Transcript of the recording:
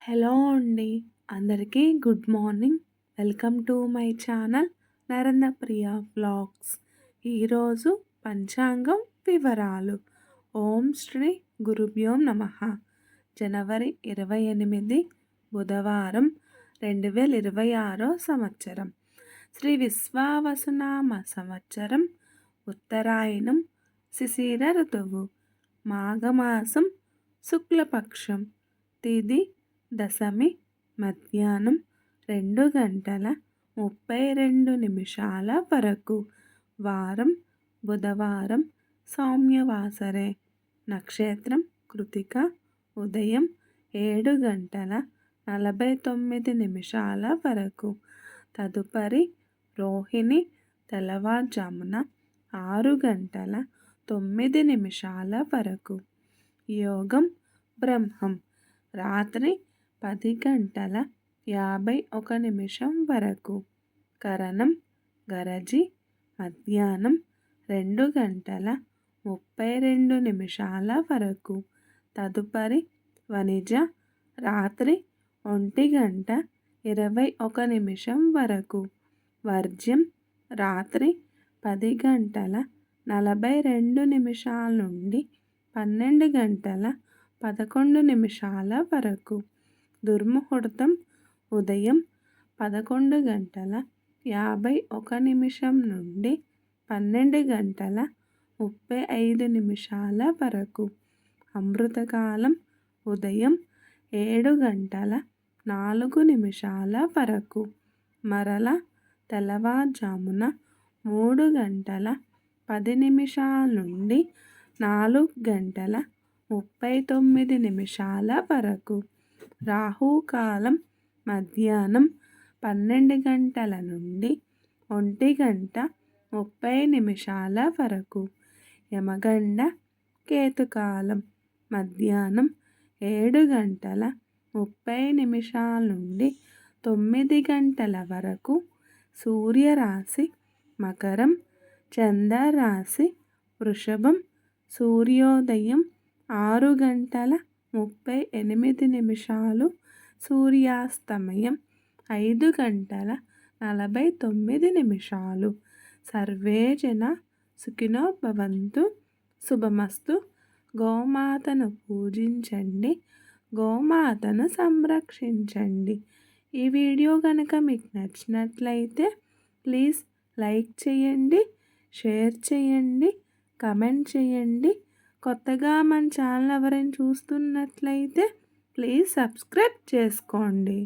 Hello అండి. అందరికీ good morning. Welcome to my channel Narendrapriya vlogs. ఈరోజు పంచాంగం వివరాలు. ఓం శ్రీ గురుభ్యో నమః. జనవరి 28 బుధవారం 2026 సంవత్సరం. శ్రీ విశ్వావసునామ సంవత్సరం. ఉత్తరాయణం. శిశిర ఋతువు. మాఘమాసం. శుక్లపక్షం. తిథి దశమి. మధ్యాహ్నం 2 గంటల 32 నిమిషాల వరకు. వారం బుధవారం. సౌమ్యవాసరే. నక్షత్రం కృతిక. ఉదయం 7 గంటల 49 నిమిషాల వరకు. తదుపరి రోహిణి. తెల్లవారుజామున 6 గంటల 9 నిమిషాల వరకు. యోగం బ్రహ్మం. రాత్రి 10 గంటల 51 నిమిషం వరకు. కరణం గరజి. మధ్యాహ్నం 2 గంటల 32 నిమిషాల వరకు. తదుపరి వనిజ. రాత్రి 1 గంట 21 నిమిషం వరకు. వర్జ్యం. రాత్రి 10 గంటల 42 నిమిషాల నుండి 12 గంటల 11 నిమిషాల వరకు. దుర్ముహూర్తం ఉదయం 11 గంటల 51 నిమిషం నుండి 12 గంటల 35 నిమిషాల వరకు. అమృతకాలం ఉదయం 7 గంటల 4 నిమిషాల వరకు. మరల తెల్లవారుజామున 3 గంటల 10 నిమిషాల నుండి 4 గంటల 39 నిమిషాల వరకు. రాహుకాలం మధ్యాహ్నం 12 గంటల నుండి 1 గంట 30 నిమిషాల వరకు. యమగండ కేతుకాలం మధ్యాహ్నం 7 గంటల 30 నిమిషాల నుండి 9 గంటల వరకు. సూర్యరాశి మకరం. చంద్రరాశి వృషభం. సూర్యోదయం 6 గంటల 38 నిమిషాలు. సూర్యాస్తమయం 5 గంటల 49 నిమిషాలు. సర్వే జన సుఖినో భవంతు. శుభమస్తు. గోమాతను పూజించండి. గోమాతను సంరక్షించండి. ఈ వీడియో కనుక మీకు నచ్చినట్లయితే ప్లీజ్ లైక్ చేయండి, షేర్ చేయండి, కమెంట్ చేయండి. కొత్తగా మన ఛానల్ ఎవరైనా చూస్తున్నట్లయితే ప్లీజ్ సబ్స్క్రైబ్ చేసుకోండి.